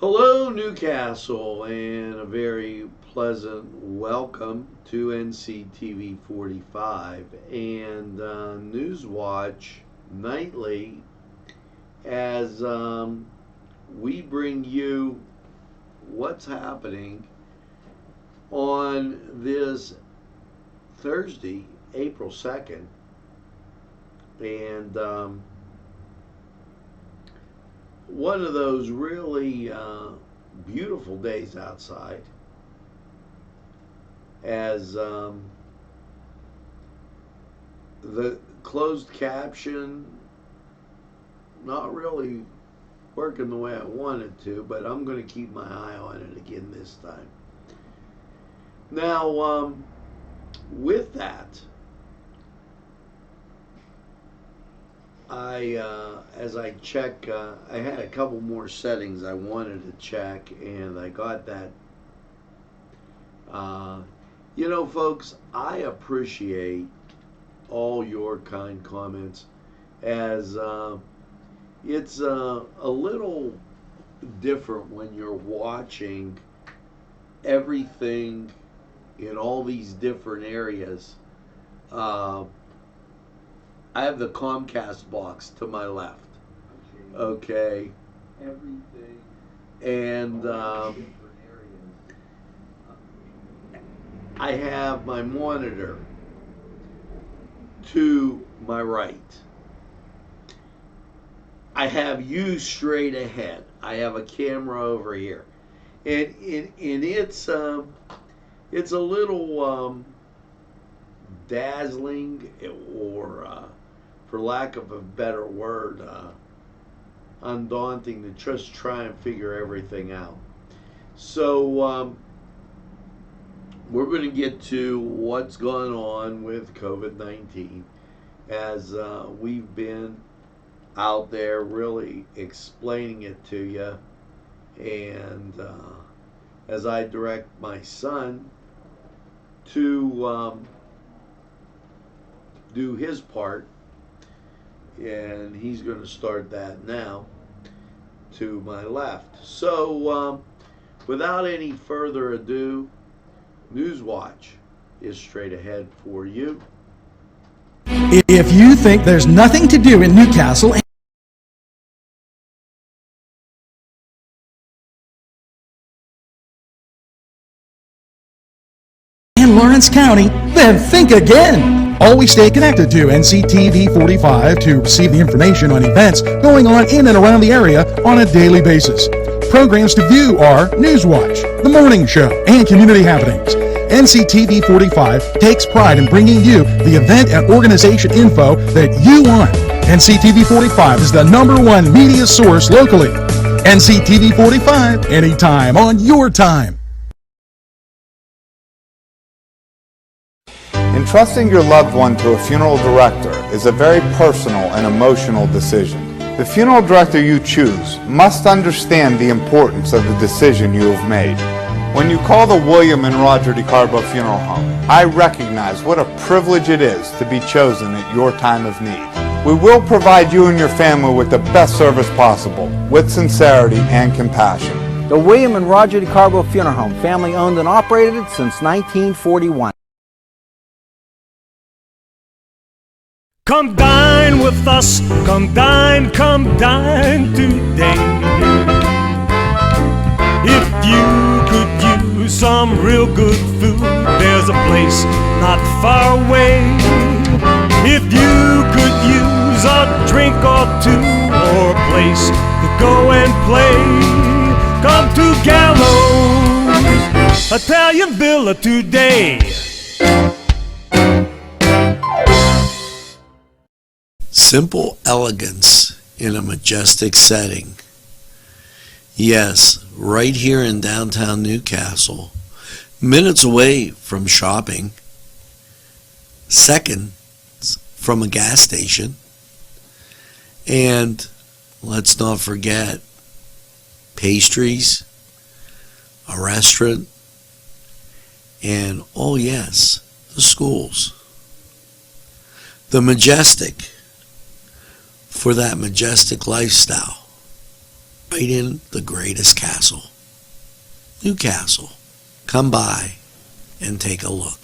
Hello, Newcastle, and a very pleasant welcome to NCTV45 and NEWSWATCH nightly as we bring you what's happening on this Thursday, April 2nd, and one of those really beautiful days outside as the closed caption not really working the way I wanted to, but I'm going to keep my eye on it again this time. Now, with that, as I check, I had a couple more settings I wanted to check, and I got that. Folks, I appreciate all your kind comments, as it's a little different when you're watching everything in all these different areas. I have the Comcast box to my left. Okay. Everything. And I have my monitor to my right. I have you straight ahead. I have a camera over here. And it's a little dazzling, or for lack of a better word, undaunting to just try and figure everything out. So we're going to get to what's going on with COVID-19 as we've been out there really explaining it to you, and as I direct my son to do his part, and he's going to start that now to my left. So without any further ado, NEWSWATCH is straight ahead for you. If you think there's nothing to do in Newcastle and Lawrence County, then think again. Always stay connected to NCTV45 to receive the information on events going on in and around the area on a daily basis. Programs to view are NEWSWATCH, The Morning Show, and Community Happenings. NCTV45 takes pride in bringing you the event and organization info that you want. NCTV45 is the #1 media source locally. NCTV45, anytime on your time. Entrusting your loved one to a funeral director is a very personal and emotional decision. The funeral director you choose must understand the importance of the decision you have made. When you call the William and Roger DeCarbo Funeral Home, I recognize what a privilege it is to be chosen at your time of need. We will provide you and your family with the best service possible, with sincerity and compassion. The William and Roger DeCarbo Funeral Home, family owned and operated since 1941. Come dine with us, come dine today. If you could use some real good food, there's a place not far away. If you could use a drink or two, or a place to go and play, come to Gallows Italian Villa today. Simple elegance in a majestic setting. Yes, right here in downtown Newcastle, minutes away from shopping, seconds from a gas station, and let's not forget pastries, a restaurant, and oh yes, the schools. The majestic for that majestic lifestyle. right in the greatest castle, Newcastle. Come by and take a look.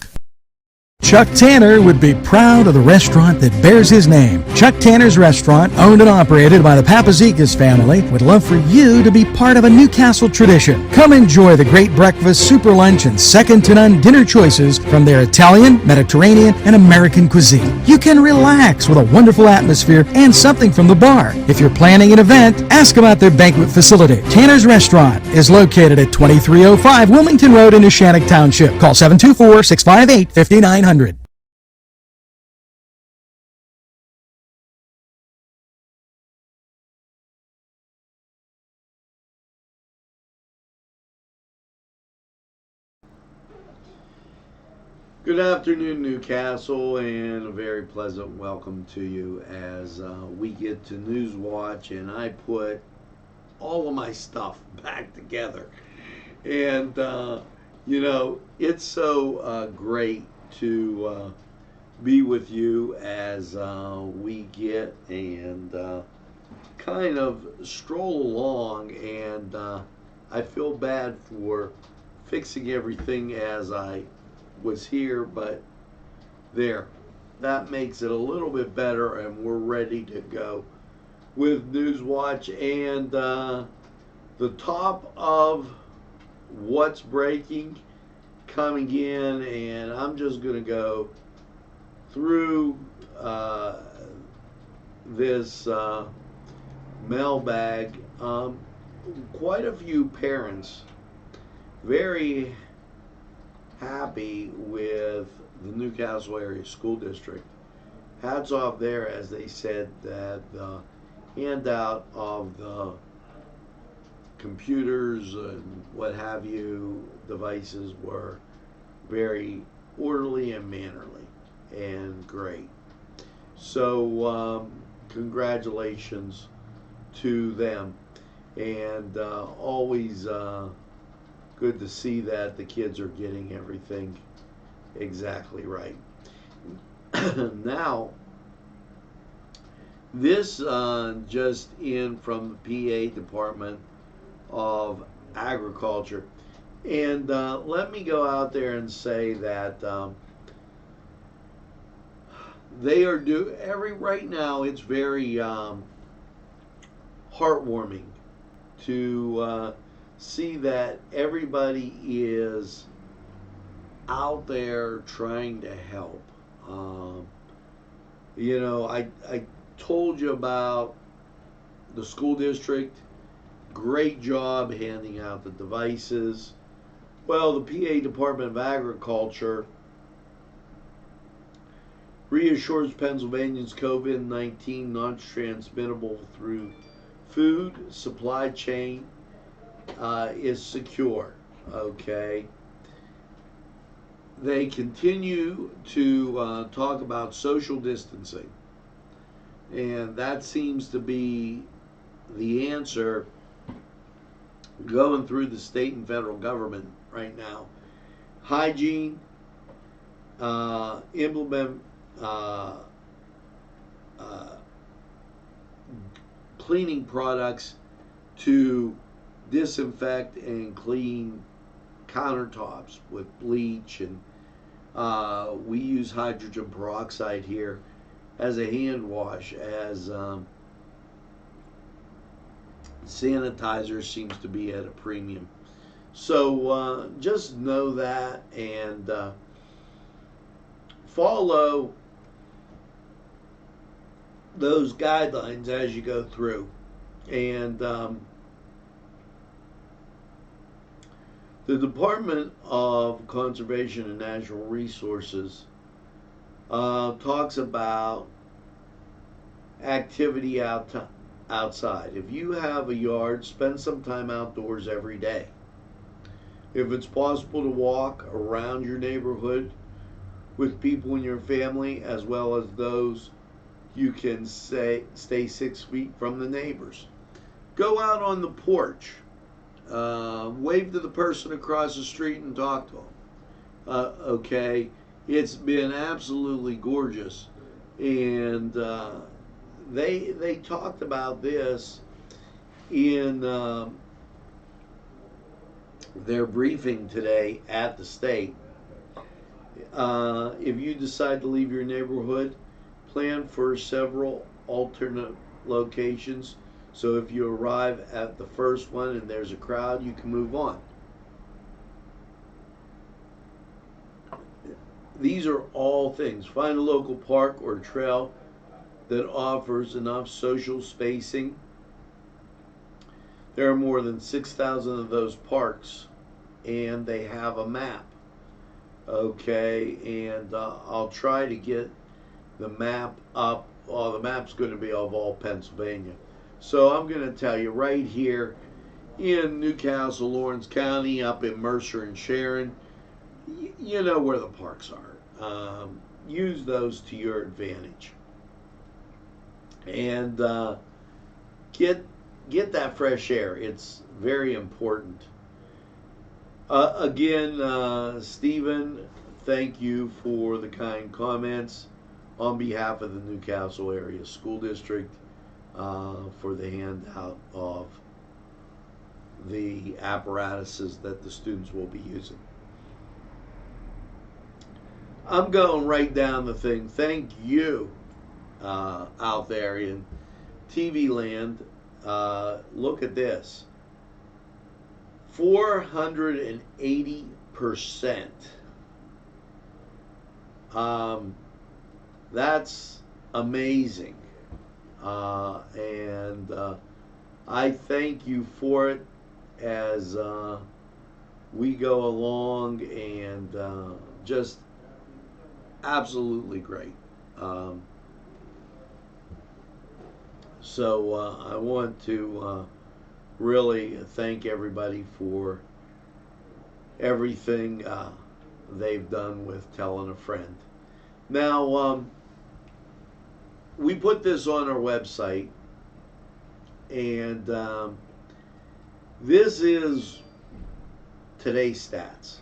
Chuck Tanner would be proud of the restaurant that bears his name. Chuck Tanner's Restaurant, owned and operated by the Papazikas family, would love for you to be part of a Newcastle tradition. Come enjoy the great breakfast, super lunch, and second-to-none dinner choices from their Italian, Mediterranean, and American cuisine. You can relax with a wonderful atmosphere and something from the bar. If you're planning an event, ask about their banquet facility. Tanner's Restaurant is located at 2305 Wilmington Road in Neshannock Township. Call 724-658-5900. Good afternoon, Newcastle, and a very pleasant welcome to you as we get to NEWSWATCH, and I put all of my stuff back together. And, you know, it's so great to be with you as we get and kind of stroll along, and I feel bad for fixing everything as I was here, but there, that makes it a little bit better, and we're ready to go with NEWSWATCH. And the top of what's breaking coming in, and I'm just going to go through this mailbag. Quite a few parents very happy with the Newcastle area school district. Hats off there, as they said that the handout of the computers and what have you devices were very orderly and mannerly and great. So congratulations to them, and always good to see that the kids are getting everything exactly right. Now, this just in from the PA Department of Agriculture, and let me go out there and say that they are right now. It's very heartwarming to see that everybody is out there trying to help. You know, I told you about the school district. Great job handing out the devices. Well, the PA Department of Agriculture reassures Pennsylvanians COVID-19 not transmittable through food supply chain is secure. Okay. They continue to talk about social distancing, and that seems to be the answer going through the state and federal government right now. Hygiene, implement cleaning products to disinfect and clean countertops with bleach, and we use hydrogen peroxide here as a hand wash, as sanitizer seems to be at a premium. So just know that, and follow those guidelines as you go through. And the Department of Conservation and Natural Resources talks about activity outside. If you have a yard, spend some time outdoors every day. If it's possible to walk around your neighborhood with people in your family, as well as those you can stay 6 feet from the neighbors. Go out on the porch. Wave to the person across the street and talk to them. Okay, it's been absolutely gorgeous, and they talked about this in their briefing today at the state, if you decide to leave your neighborhood, plan for several alternate locations. So if you arrive at the first one and there's a crowd, you can move on. These are all things. Find a local park or trail that offers enough social spacing. There are more than 6,000 of those parks, and they have a map. Okay, and I'll try to get the map up. Oh, the map's going to be of all Pennsylvania. So I'm going to tell you right here in Newcastle, Lawrence County, up in Mercer and Sharon, you know where the parks are. Use those to your advantage, and get that fresh air. It's very important. Again, Stephen, thank you for the kind comments on behalf of the Newcastle Area School District for the handout of the apparatuses that the students will be using. I'm going right down the thing. Thank you out there in TV land. Look at this. 480%. That's amazing. And I thank you for it as we go along, and just absolutely great. So I want to really thank everybody for everything they've done with telling a friend. Now, we put this on our website, and this is today's stats.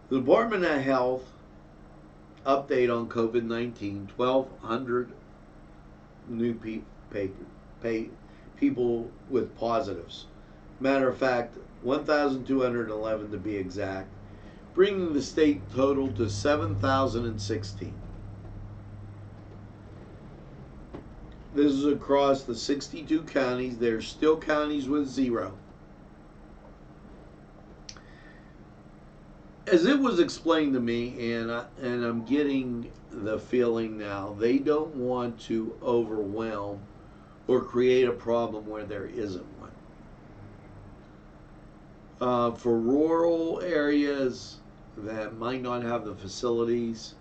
The Department of Health update on COVID-19, 1,200 new people with positives. Matter of fact, 1,211 to be exact, bringing the state total to 7,016. This is across the 62 counties. There's still counties with 0. As it was explained to me, and I'm getting the feeling now, they don't want to overwhelm or create a problem where there isn't one. For rural areas that might not have the facilities,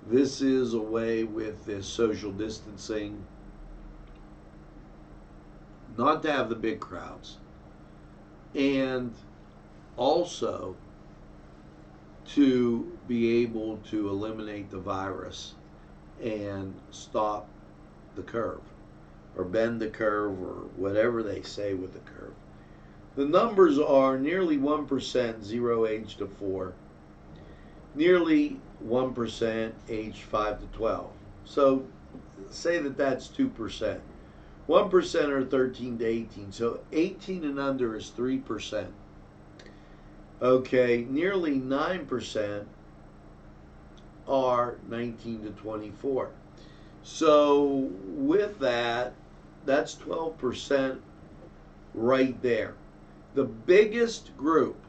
this is a way with this social distancing not to have the big crowds, and also to be able to eliminate the virus and stop the curve, or bend the curve, or whatever they say with the curve. The numbers are nearly 1% 0 age to 4, nearly 1% age 5 to 12. So say that that's 2%. 1% are 13 to 18. So 18 and under is 3%. Okay, nearly 9% are 19 to 24. So with that, that's 12% right there. The biggest group,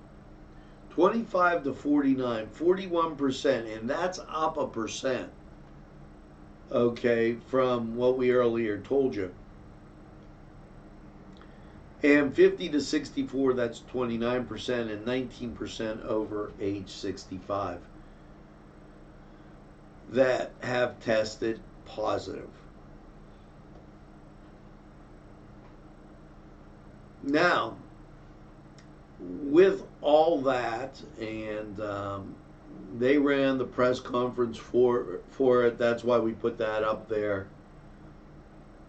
25 to 49, 41%, and that's up 1%. Okay, from what we earlier told you. And 50 to 64, that's 29%, and 19% over age 65 that have tested positive. Now, with all that, and they ran the press conference for it, that's why we put that up there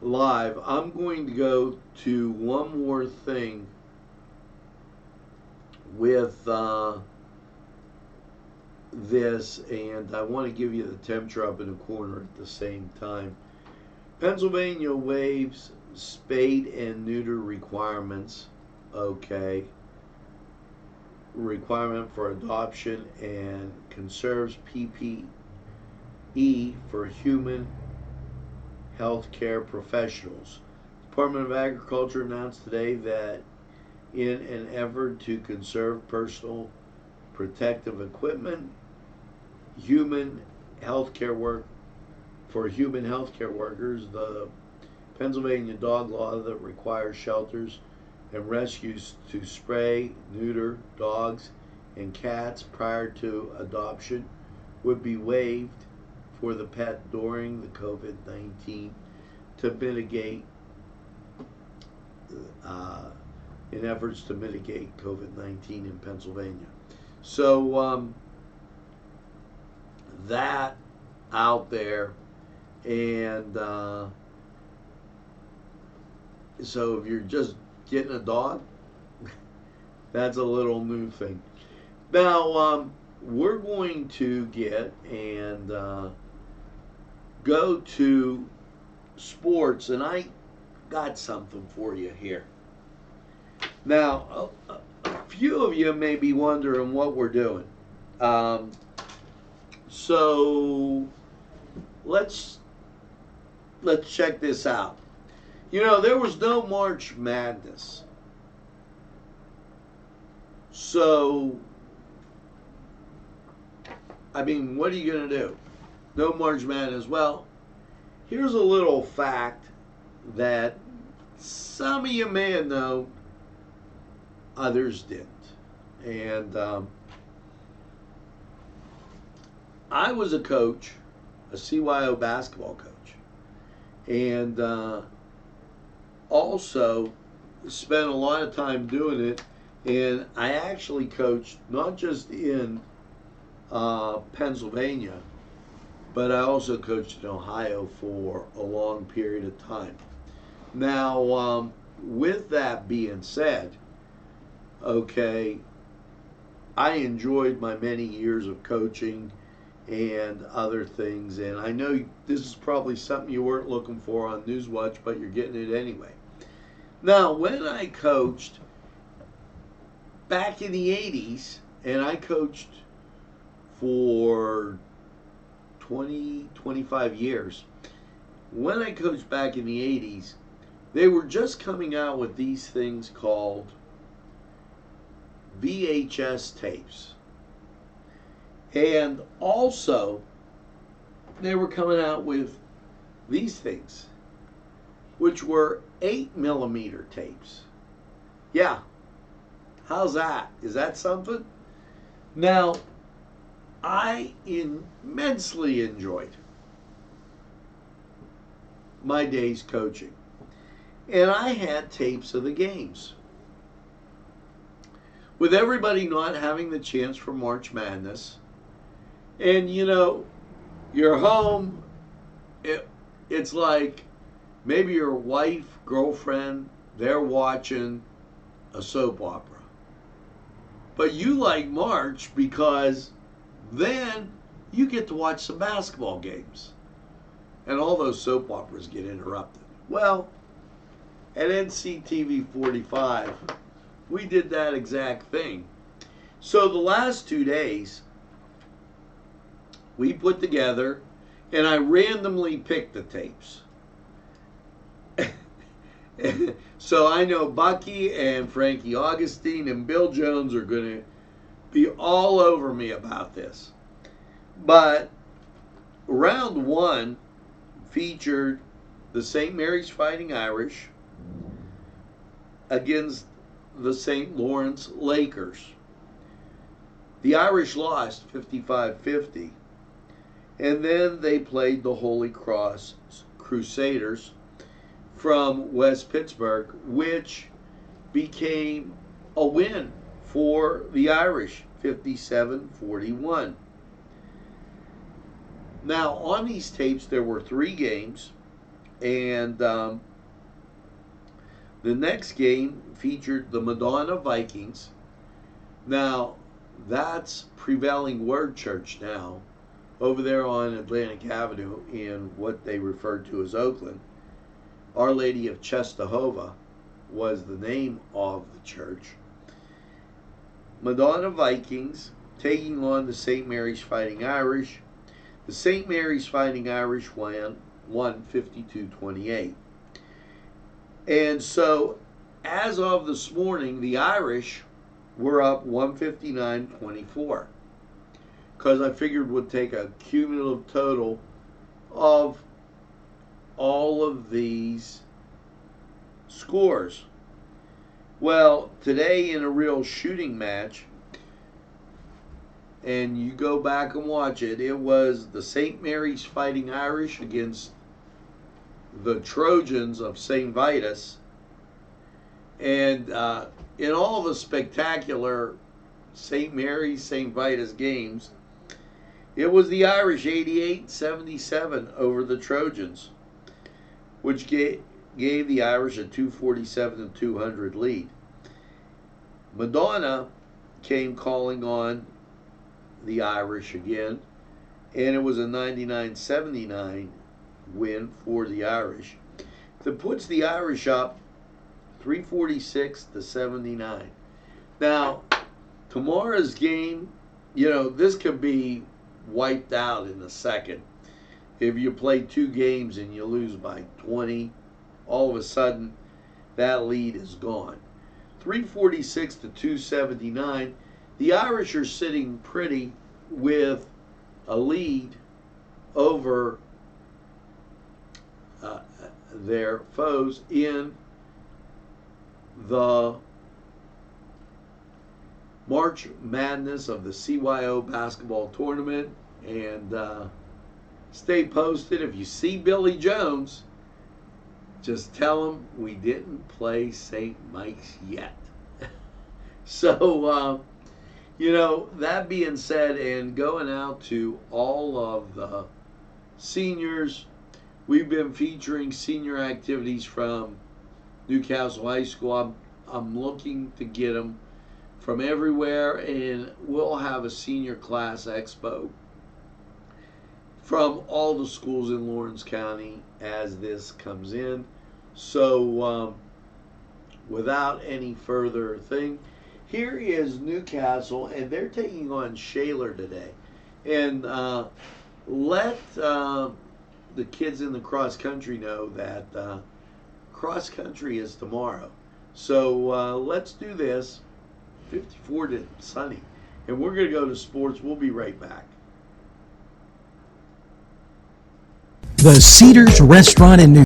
live. I'm going to go to one more thing with this, and I want to give you the temperature up in the corner at the same time. Pennsylvania waives spade and neuter requirements. Okay. Requirement for adoption and conserves PPE for human healthcare professionals. Department of Agriculture announced today that in an effort to conserve personal protective equipment, human healthcare workers, the Pennsylvania dog law that requires shelters and rescues to spray, neuter dogs and cats prior to adoption would be waived for the pet during the COVID-19 to mitigate in efforts to mitigate COVID-19 in Pennsylvania. So that out there, and so if you're just getting a dog, that's a little new thing. Now we're going to get and go to sports, and I got something for you here. Now, a few of you may be wondering what we're doing. So let's check this out. You know, there was no March Madness. So, I mean, what are you going to do? No March Madness. Well, here's a little fact that some of you may have known, others didn't. And I was a coach, a CYO basketball coach, and also spent a lot of time doing it. And I actually coached not just in Pennsylvania, but I also coached in Ohio for a long period of time. Now, with that being said, okay, I enjoyed my many years of coaching and other things, and I know this is probably something you weren't looking for on NEWSWATCH, but you're getting it anyway. Now, when I coached back in the 80s, and I coached for 25 years, when I coached back in the 80s, they were just coming out with these things called VHS tapes. And also, they were coming out with these things, which were 8mm tapes. Yeah. How's that? Is that something? Now, I immensely enjoyed my days coaching. And I had tapes of the games. With everybody not having the chance for March Madness, and you know, you're home, it's like maybe your wife, girlfriend, they're watching a soap opera. But you like March because then you get to watch some basketball games. And all those soap operas get interrupted. Well, at NCTV45, we did that exact thing. So the last 2 days, we put together, and I randomly picked the tapes. So I know Bucky and Frankie Augustine and Bill Jones are going to be all over me about this. But round one featured the St. Mary's Fighting Irish against the St. Lawrence Lakers. The Irish lost 55-50. And then they played the Holy Cross Crusaders from West Pittsburgh, which became a win for the Irish, 57-41. Now, on these tapes, there were 3 games, and the next game featured the Madonna Vikings. Now, that's Prevailing Word Church now, over there on Atlantic Avenue in what they refer to as Oakland. Our Lady of Czestochowa was the name of the church. Madonna Vikings taking on the St. Mary's Fighting Irish. The St. Mary's Fighting Irish won 52-28. And so, as of this morning, the Irish were up 159-24. Because I figured we'd take a cumulative total of all of these scores. Well, today in a real shooting match, and you go back and watch it, it was the St. Mary's Fighting Irish against the Trojans of St. Vitus. And in all the spectacular St. Mary's, St. Vitus games, it was the Irish 88-77 over the Trojans, which gave the Irish a 247-200 lead. Madonna came calling on the Irish again, and it was a 99-79 win for the Irish. That puts the Irish up 346-79. Now, tomorrow's game, this could be wiped out in a second. If you play two games and you lose by 20, all of a sudden that lead is gone. 346-279. The Irish are sitting pretty with a lead over their foes in the March Madness of the CYO basketball tournament. And stay posted. If you see Billy Jones, just tell him we didn't play St. Mike's yet. So, that being said, and going out to all of the seniors, we've been featuring senior activities from Newcastle High School. I'm looking to get them from everywhere, and we'll have a senior class expo from all the schools in Lawrence County as this comes in. So without any further thing, here is Newcastle, and they're taking on Shaler today. And let the kids in the cross country know that cross country is tomorrow. So let's do this. 54 to sunny. And we're going to go to sports. We'll be right back. The Cedars Restaurant in New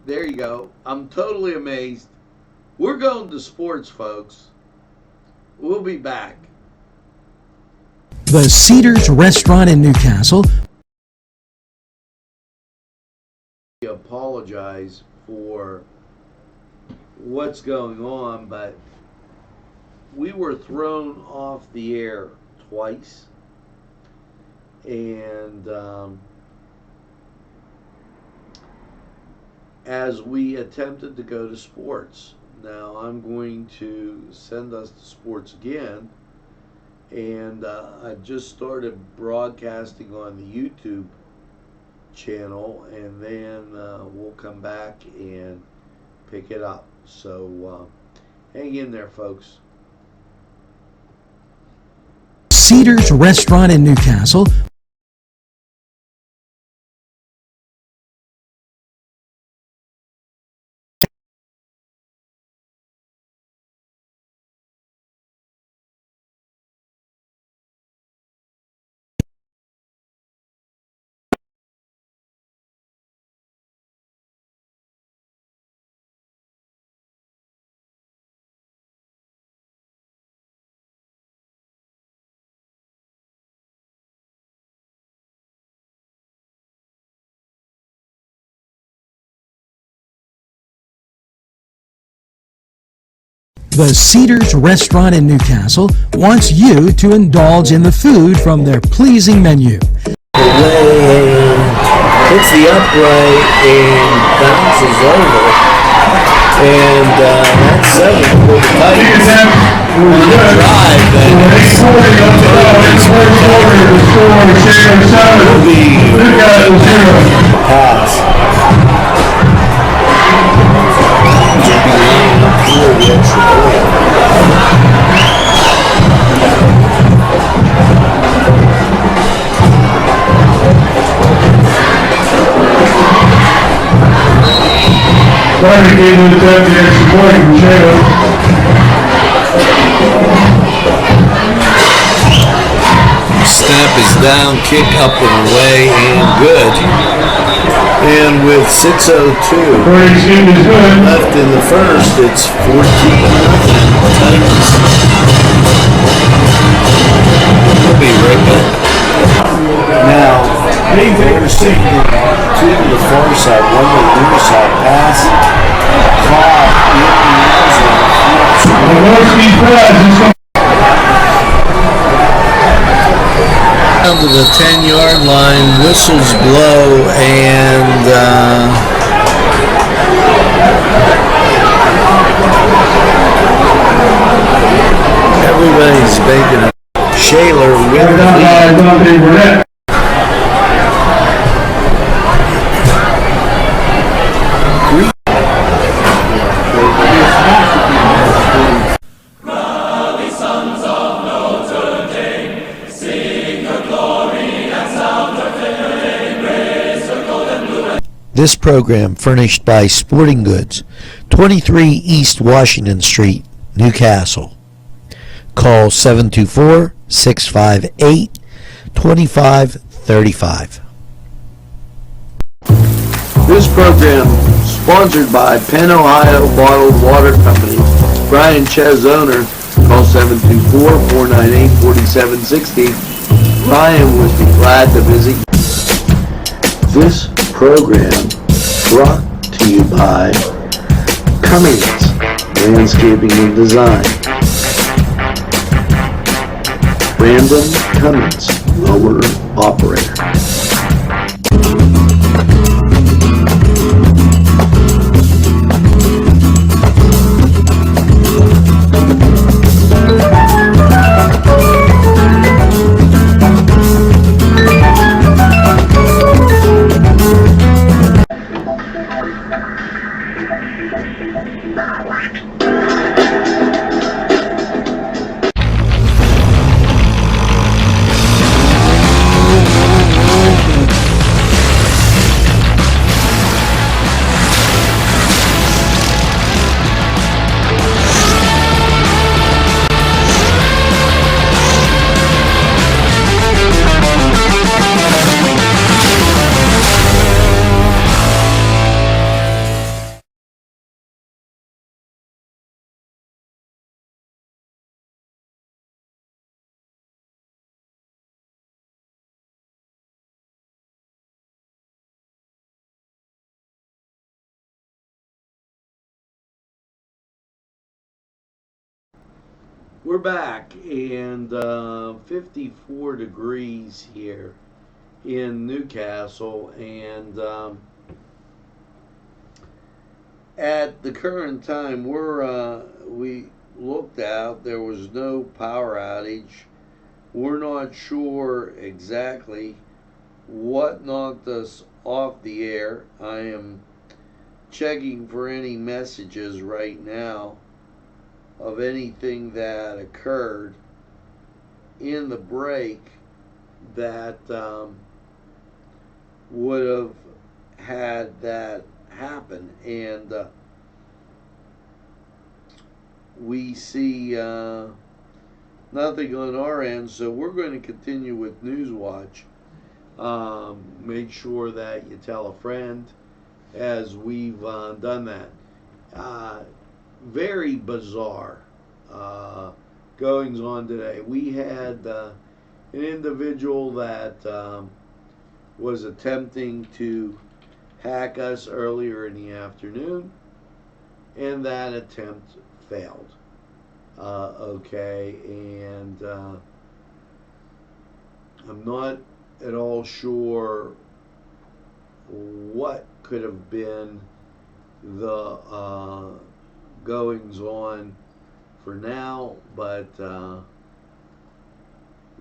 There you go. I'm totally amazed. We're going to sports, folks. We'll be back. The Cedars Restaurant in Newcastle. I apologize for what's going on, but we were thrown off the air twice, and as we attempted to go to sports. Now I'm going to send us to sports again, and I just started broadcasting on the YouTube channel, and then we'll come back and pick it up. So hang in there, folks. Cedars Restaurant in Newcastle. The Cedars Restaurant in Newcastle wants you to indulge in the food from their pleasing menu. Hits the upright and bounces over. And that's 7 for the Titans on a drive that will be pass. Will be lining up for the extra point. Carter gave it the extra point from Shayla. Snap is down, kick up and away, and good. And with 6:02 left in the first, it's 14-0 Titans. We'll be right back. Now, they're sitting two to the far side, one to the near side. Pass caught in the end zone. Down to the 10-yard line, whistles blow, and everybody's making a Shaler with the lead. This program furnished by Sporting Goods, 23 East Washington Street, Newcastle. Call 724-658-2535. This program sponsored by Penn Ohio Bottled Water Company. Brian Ches, owner. Call 724-498-4760. Ryan would be glad to visit you. This program brought to you by Cummings Landscaping and Design. Brandon Cummings, owner operator. We're back, and 54 degrees here in Newcastle, and at the current time we looked out, there was no power outage. We're not sure exactly what knocked us off the air. I am checking for any messages right now of anything that occurred in the break that would have had that happen. And we see nothing on our end, so we're going to continue with NEWSWATCH. Make sure that you tell a friend, as we've done that. Very bizarre goings on today. We had an individual that was attempting to hack us earlier in the afternoon, and that attempt failed. Okay, and I'm not at all sure what could have been the goings on for now, but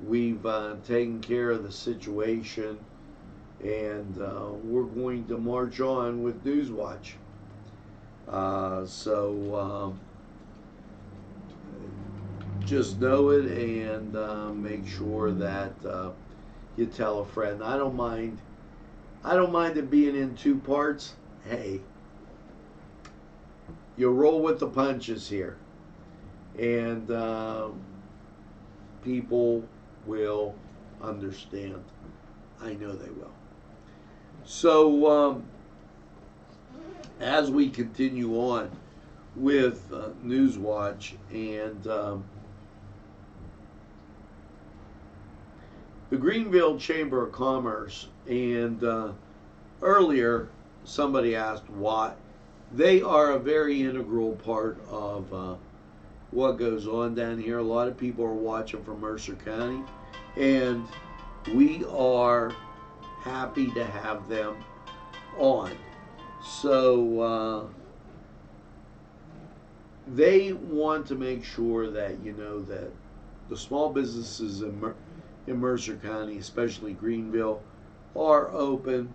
we've taken care of the situation, and we're going to march on with NEWSWATch. So just know it, and make sure that you tell a friend. I don't mind it being in two parts. Hey, you roll with the punches here, and people will understand. I know they will. So as we continue on with NEWSWATch, and the Greenville Chamber of Commerce, and earlier somebody asked why. They are a very integral part of what goes on down here. A lot of people are watching from Mercer County, and we are happy to have them on. So they want to make sure that you know that the small businesses in Mercer County, especially Greenville, are open,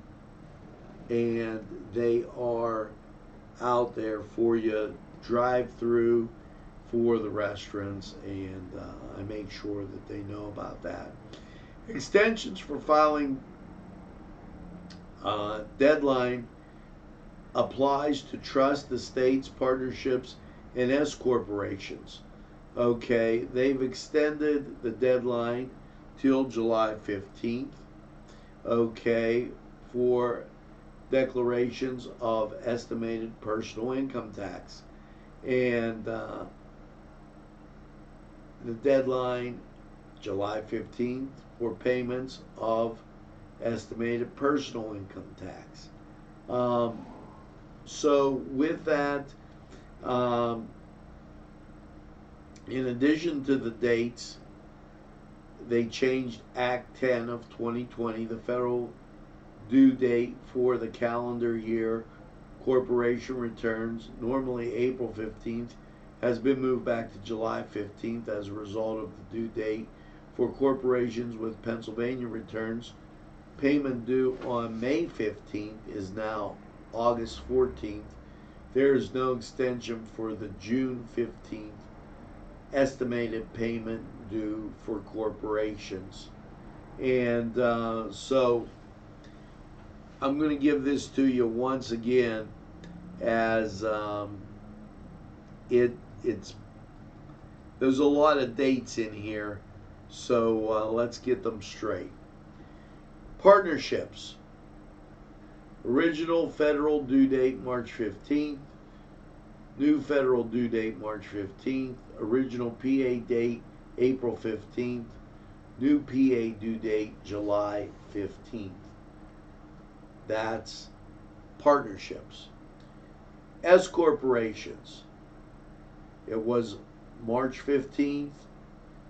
and they are out there for you, drive through for the restaurants, and I make sure that they know about that. Extensions for filing deadline applies to trust, estates, partnerships, and S corporations. Okay, they've extended the deadline till July 15th. Okay, for declarations of estimated personal income tax, and the deadline July 15th for payments of estimated personal income tax. So with that, in addition to the dates, they changed Act 10 of 2020, the federal due date for the calendar year corporation returns, normally April 15th, has been moved back to July 15th as a result of the due date for corporations with Pennsylvania returns. Payment due on May 15th is now August 14th. There is no extension for the June 15th estimated payment due for corporations. And so I'm going to give this to you once again, as it's there's a lot of dates in here, so let's get them straight. Partnerships. Original federal due date March 15th. New federal due date March 15th. Original PA date April 15th. New PA due date July 15th. That's partnerships. S corporations. It was March 15th.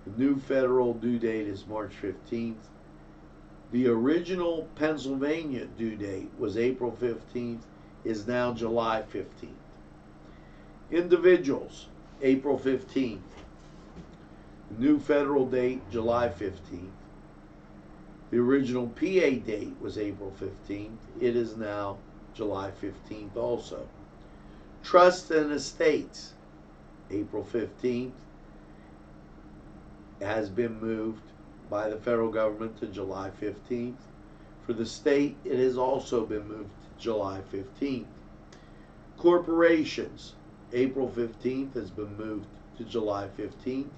The new federal due date is March 15th. The original Pennsylvania due date was April 15th, is now July 15th. Individuals, April 15th. New federal date, July 15th. The original PA date was April 15th. It is now July 15th also. Trusts and estates, April 15th, has been moved by the federal government to July 15th. For the state, it has also been moved to July 15th. Corporations, April 15th has been moved to July 15th.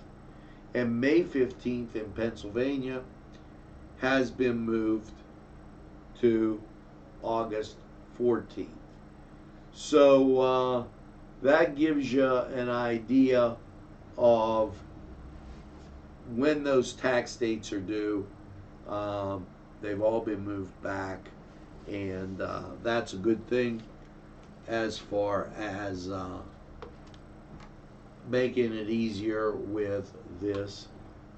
And May 15th in Pennsylvania has been moved to August 14th. So that gives you an idea of when those tax dates are due. They've all been moved back, and that's a good thing as far as making it easier with this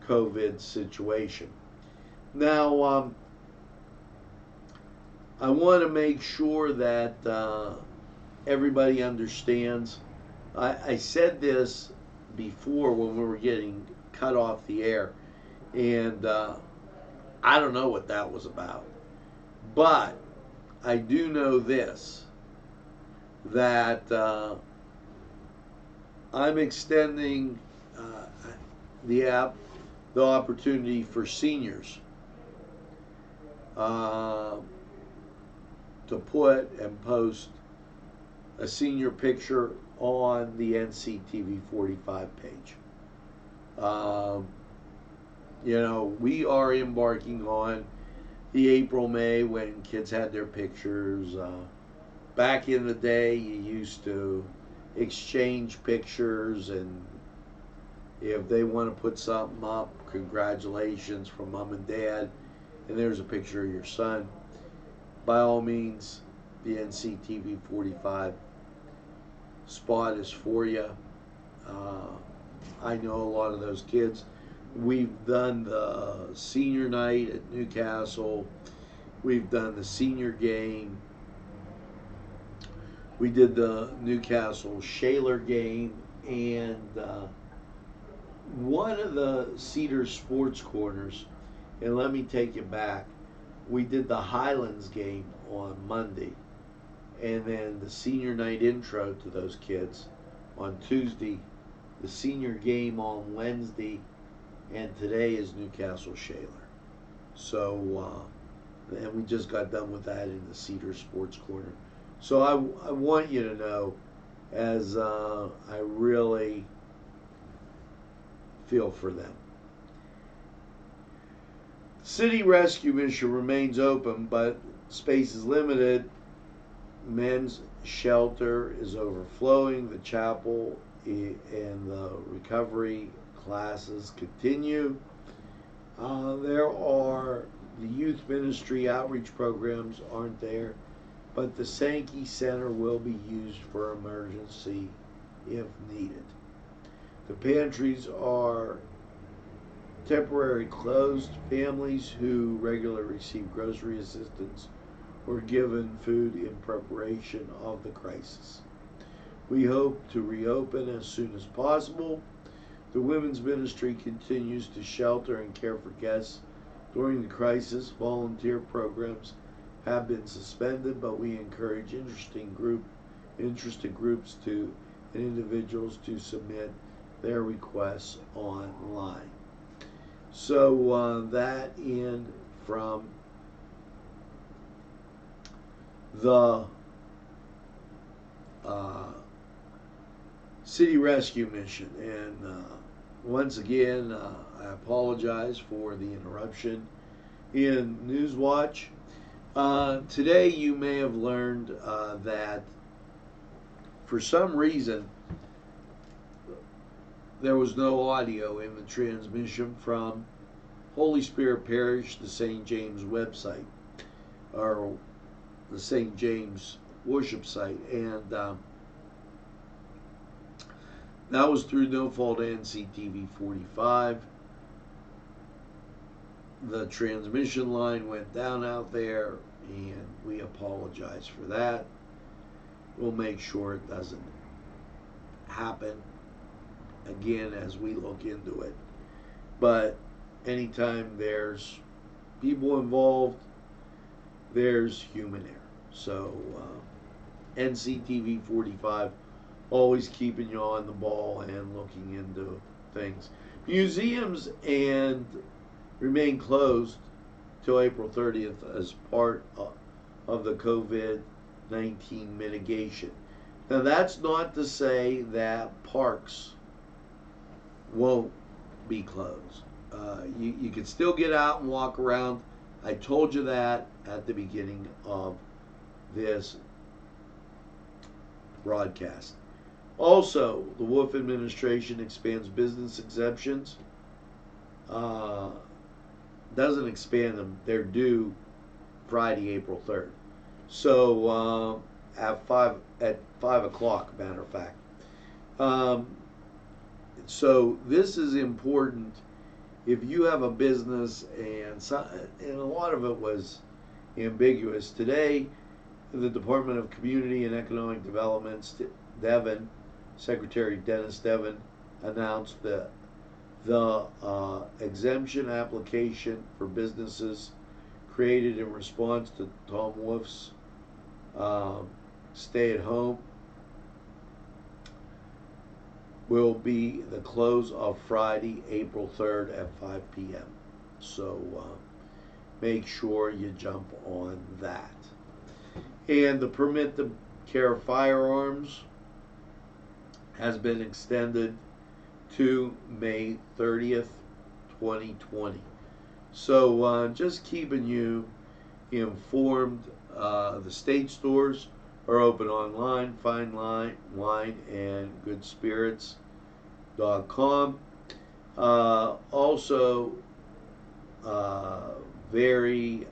COVID situation. Now, I want to make sure that everybody understands I said this before when we were getting cut off the air, and I don't know what that was about. But I do know this, that I'm extending the opportunity for seniors to put and post a senior picture on the NCTV45 page. You know, we are embarking on the April-May when kids had their pictures. Back in the day, you used to exchange pictures, and if they want to put something up, congratulations from mom and dad, and there's a picture of your son. By all means, the NCTV45 spot is for you. I know a lot of those kids. We've done the senior night at Newcastle. We've done the senior game. We did the Newcastle Shaler game, and one of the Cedar Sports Corners, and let me take you back, we did the Highlands game on Monday, and then the senior night intro to those kids on Tuesday, the senior game on Wednesday, and today is Newcastle Shaler. So, and we just got done with that in the Cedar Sports Corner. So I want you to know, as I really feel for them. City Rescue Mission remains open, but space is limited. Men's shelter is overflowing. The chapel and the recovery classes continue. There are the youth ministry outreach programs aren't there, but the Sankey Center will be used for emergency if needed. The pantries are temporarily closed. Families who regularly receive grocery assistance were given food in preparation of the crisis. We hope to reopen as soon as possible. The women's ministry continues to shelter and care for guests during the crisis. Volunteer programs have been suspended, but we encourage interested groups and individuals to submit their requests online. So that in from the City Rescue Mission, and once again I apologize for the interruption in NEWSWATCH. Today you may have learned that for some reason there was no audio in the transmission from Holy Spirit Parish, the St. James website, or the St. James worship site, and that was through no fault NCTV45. The transmission line went down out there, and we apologize for that. We'll make sure it doesn't happen again as we look into it. But anytime there's people involved, there's human error. So NCTV45 always keeping you on the ball and looking into things. Museums and remain closed till April 30th as part of the COVID-19 mitigation. Now that's not to say that parks won't be closed. You can still get out and walk around. I told you that at the beginning of this broadcast. Also, the Wolf administration expands business exemptions. Doesn't expand them. They're due Friday, April 3rd. So at 5 o'clock, matter of fact. So this is important. If you have a business, and a lot of it was ambiguous. Today, the Department of Community and Economic Development, Devin, Secretary Dennis Devon announced the exemption application for businesses created in response to Tom Wolf's stay at home will be the close of Friday, April 3rd at 5 p.m. So make sure you jump on that. And the permit to carry firearms has been extended to May 30th, 2020. So just keeping you informed. The state stores are open online, Fine Wine and Good Spirits.com. Also, very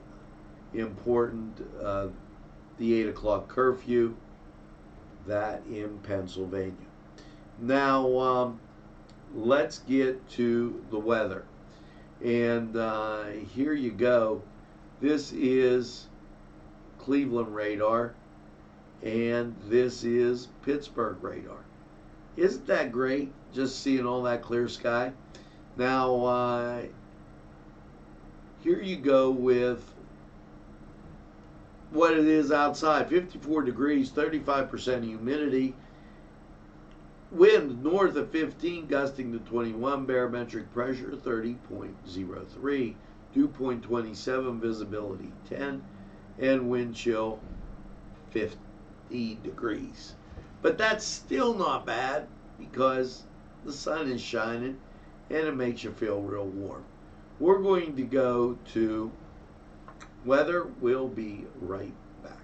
important, the 8 o'clock curfew, that in Pennsylvania. Now, let's get to the weather. And here you go. This is Cleveland radar, and this is Pittsburgh radar. Isn't that great, just seeing all that clear sky? Now, here you go with what it is outside. 54 degrees, 35% humidity. Wind north of 15, gusting to 21. Barometric pressure 30.03. Dew point 27. Visibility 10. And wind chill 50 degrees. But that's still not bad because the sun is shining and it makes you feel real warm. We're going to go to weather. We'll be right back.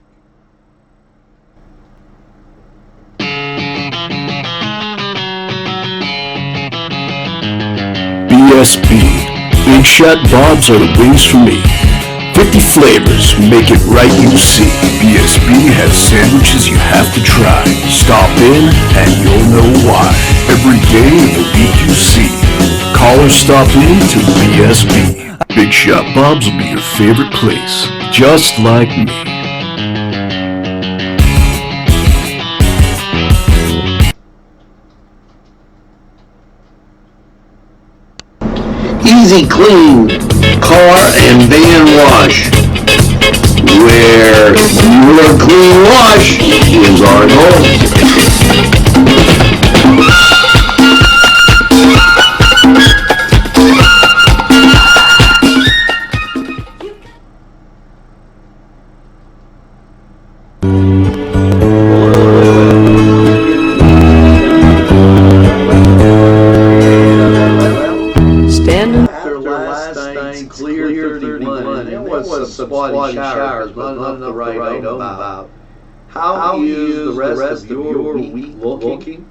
BSB. Big Shot Bobs are the wings for me. 50 flavors, make it right, you see. BSB has sandwiches you have to try. Stop in and you'll know why. Every day of the week you see. Call or stop in to BSB. Big Shot Bobs will be your favorite place, just like me. Easy Clean Car and Van Wash, where your clean wash is our goal. After last night's clear 31, there was some spotty showers, but nothing to write home about. How is the rest of your week looking?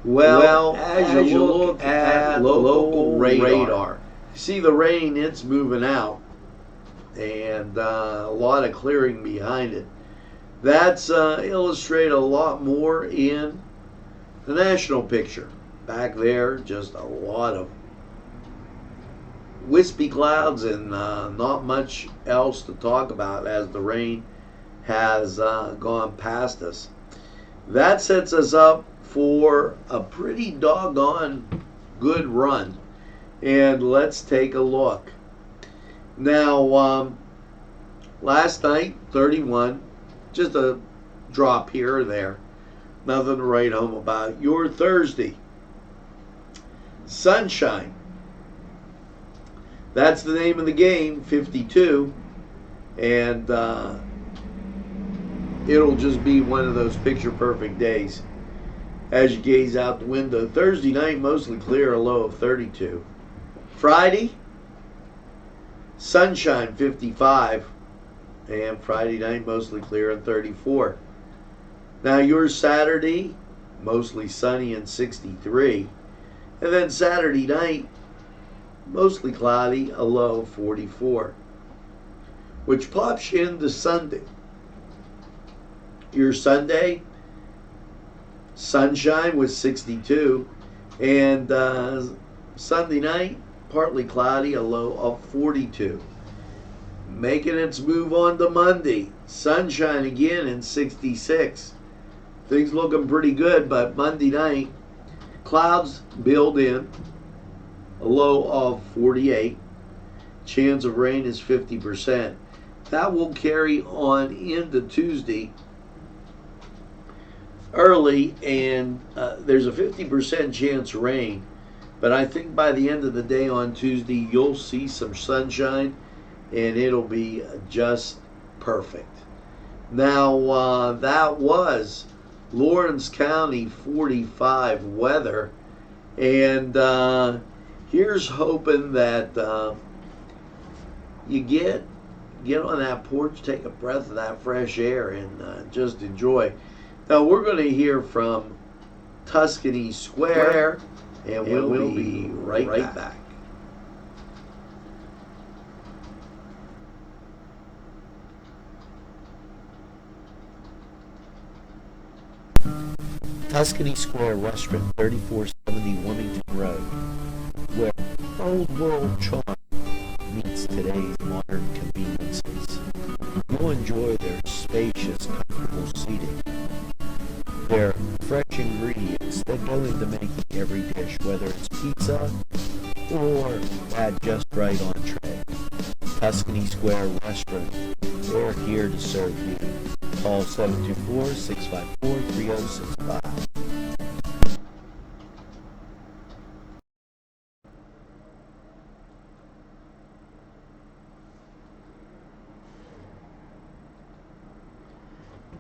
Well, as you look at local radar, see the rain, it's moving out, and a lot of clearing behind it. That's illustrated a lot more in the national picture. Back there, just a lot of wispy clouds and not much else to talk about as the rain has gone past us. That sets us up for a pretty doggone good run. And let's take a look. Now, last night, 31, just a drop here or there. Nothing to write home about. Your Thursday, sunshine. That's the name of the game, 52. And it'll just be one of those picture-perfect days as you gaze out the window. Thursday night, mostly clear, a low of 32. Friday, sunshine, 55. And Friday night, mostly clear and 34. Now, your Saturday, mostly sunny and 63. And then Saturday night, mostly cloudy, a low of 44. Which pops you into Sunday. Your Sunday, sunshine with 62. And Sunday night, partly cloudy, a low of 42. Making its move on to Monday, sunshine again and 66. things looking pretty good, but Monday night, clouds build in, a low of 48. Chance of rain is 50%. That will carry on into Tuesday early, and there's a 50% chance of rain. But I think by the end of the day on Tuesday, you'll see some sunshine, and it'll be just perfect. Now, that was Lawrence County 45 weather, and here's hoping that you get on that porch, take a breath of that fresh air, and just enjoy. Now, we're going to hear from Tuscany Square, and we'll be right back. Tuscany Square Restaurant, 3470 Wilmington Road, where old world charm meets today's modern conveniences. You'll enjoy their spacious, comfortable seating, their fresh ingredients that go into making every dish, whether it's pizza or that just right entree. Tuscany Square Restaurant, they're here to serve you. Call 724-654-3065.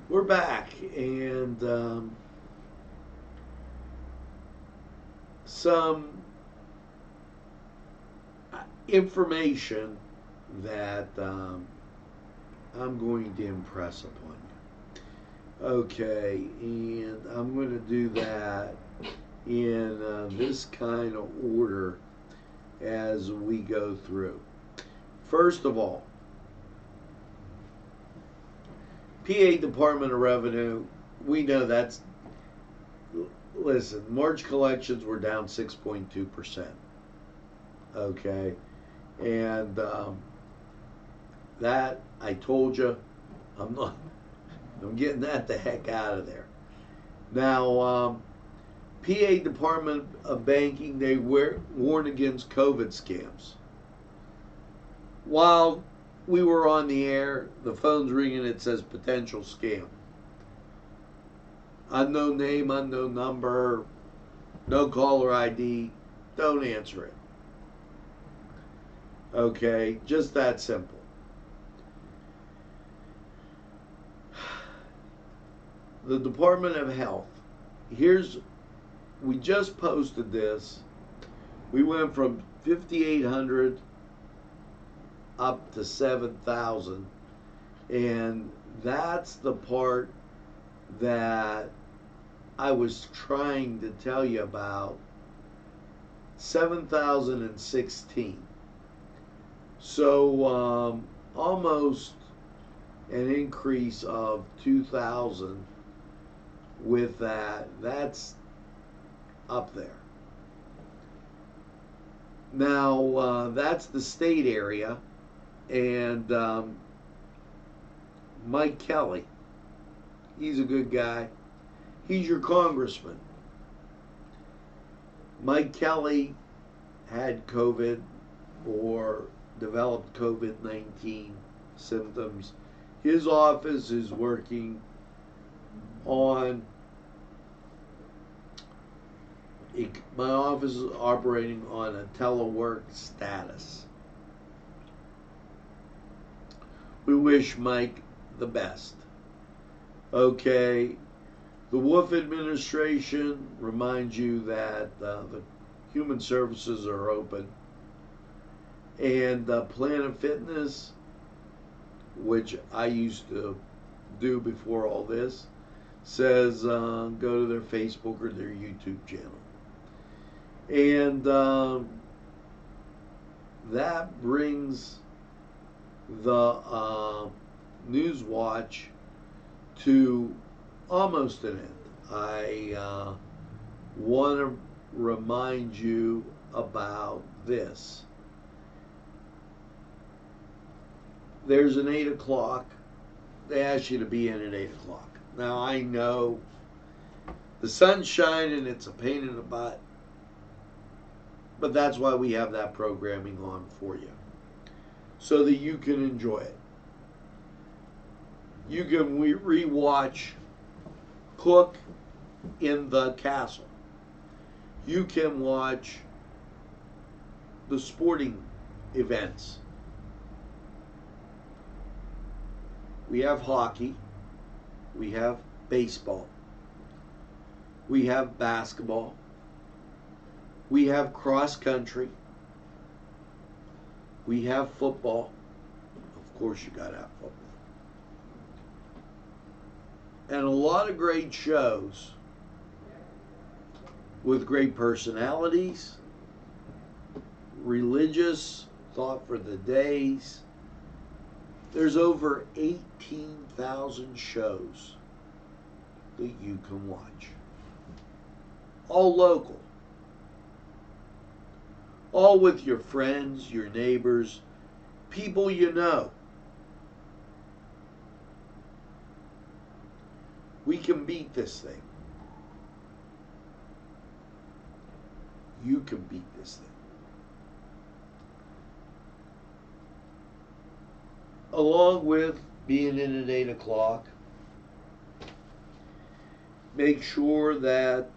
We're back, and some information that I'm going to impress upon you. Okay, and I'm going to do that in this kind of order as we go through. First of all, PA Department of Revenue, we know that's, listen, March collections were down 6.2%. Okay, and that, I told you, I'm getting that the heck out of there. Now, PA Department of Banking, they warn against COVID scams. While we were on the air, the phone's ringing, it says potential scam. Unknown name, unknown number, no caller ID, don't answer it. Okay, just that simple. The Department of Health, we just posted this. We went from 5,800 up to 7,000, and that's the part that I was trying to tell you about. 7,016. So almost an increase of 2,000 with that. That's up there. Now, that's the state area. And Mike Kelly, he's a good guy. He's your congressman. Mike Kelly had COVID or developed COVID-19 symptoms. His office is working on, my office is operating on a telework status. We wish Mike the best. Okay, the Wolf administration reminds you that the human services are open, and Planet Fitness, which I used to do before all this, says go to their Facebook or their YouTube channel. And that brings the NEWSWATch to almost an end. I want to remind you about this. There's an 8 o'clock. They ask you to be in at 8 o'clock. Now, I know The sun's shining, it's a pain in the butt. But that's why we have that programming on for you, so that you can enjoy it. You can rewatch Cook in the Castle. You can watch the sporting events. We have hockey. We have baseball. We have basketball. We have cross country. We have football. Of course, you gotta have football. And a lot of great shows with great personalities, religious, thought for the days. There's over 18,000 shows that you can watch. All local. All with your friends, your neighbors, people you know. We can beat this thing. You can beat this thing. Along with being in at 8 o'clock, make sure that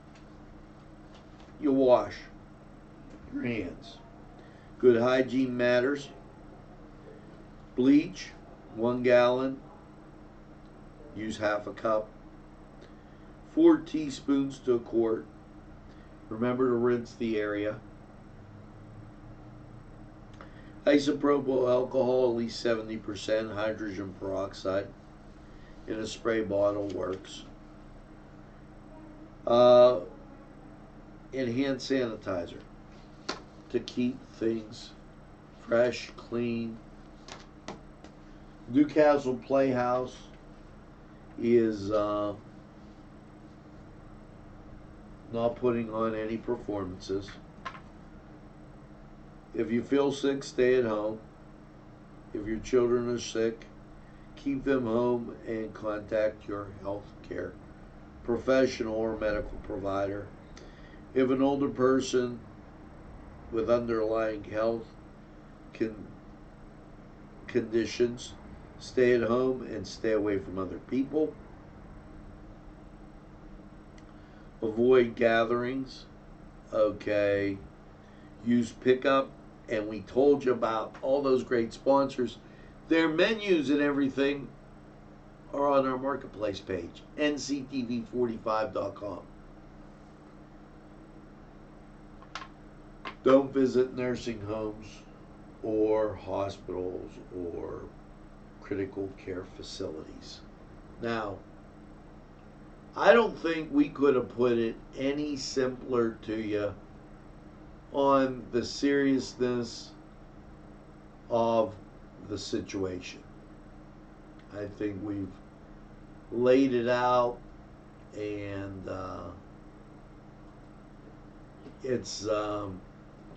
you wash your hands. Good hygiene matters. Bleach, 1 gallon, use half a cup. 4 teaspoons to a quart. Remember to rinse the area. Isopropyl alcohol, at least 70%. Hydrogen peroxide in a spray bottle works. And hand sanitizer to keep things fresh, clean. Newcastle Playhouse is not putting on any performances. If you feel sick, stay at home. If your children are sick, keep them home and contact your health care professional or medical provider. If an older person with underlying health conditions, stay at home and stay away from other people. Avoid gatherings. Okay. Use pickup. And we told you about all those great sponsors. Their menus and everything are on our marketplace page, NCTV45.com. Don't visit nursing homes or hospitals or critical care facilities. Now, I don't think we could have put it any simpler to you on the seriousness of the situation. I think we've laid it out, and it's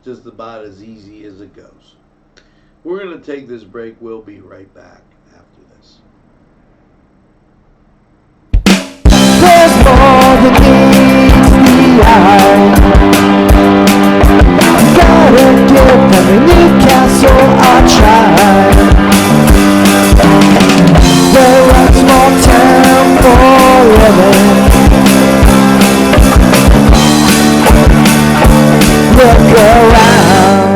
just about as easy as it goes. We're going to take this break. We'll be right back after this. There's more than meets the eye. Gotta give them a Newcastle a try. They're a small town for living. Look around.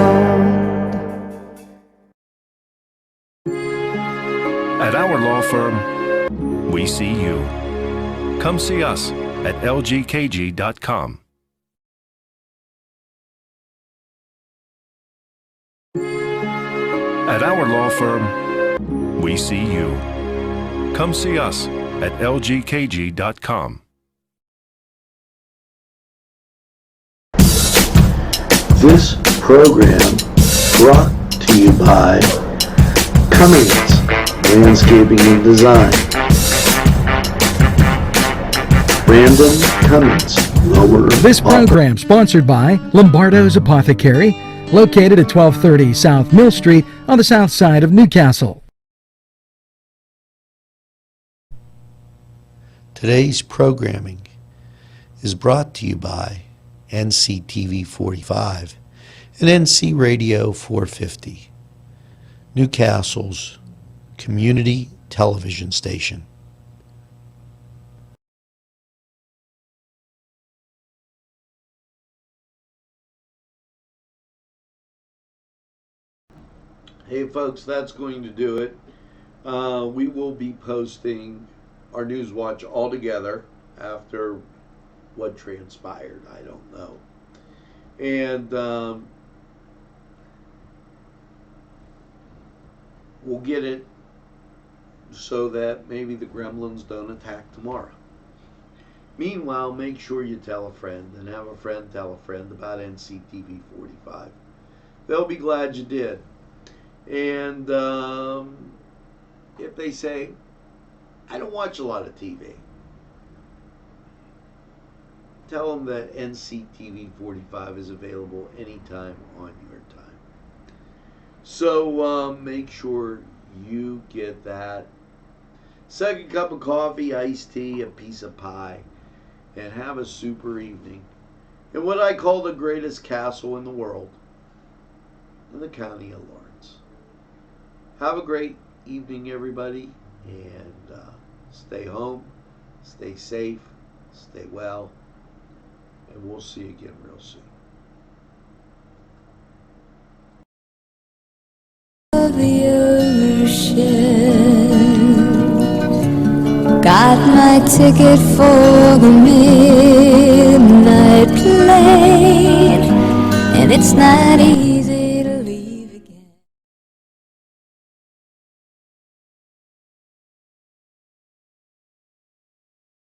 At our law firm, we see you. Come see us at lgkg.com. At our law firm, we see you. Come see us at lgkg.com. This program brought to you by Cummings Landscaping and Design. Brandon Cummings, Lower. This program sponsored by Lombardo's Apothecary, located at 1230 South Mill Street on the south side of Newcastle. Today's programming is brought to you by NCTV45 and NC Radio 450, Newcastle's community television station. Hey folks, that's going to do it. We will be posting our NewsWatch all together after what transpired. I don't know. And we'll get it so that maybe the gremlins don't attack tomorrow. Meanwhile, make sure you tell a friend and have a friend tell a friend about NCTV45. They'll be glad you did. And if they say, I don't watch a lot of TV, tell them that NCTV45 is available anytime on your time. So make sure you get that. Second cup of coffee, iced tea, a piece of pie, and have a super evening in what I call the greatest castle in the world, in the county of Lawrence. Have a great evening, everybody, and stay home, stay safe, stay well, and we'll see you again real soon. Of the ocean, got my ticket for the midnight plane, and it's not easy.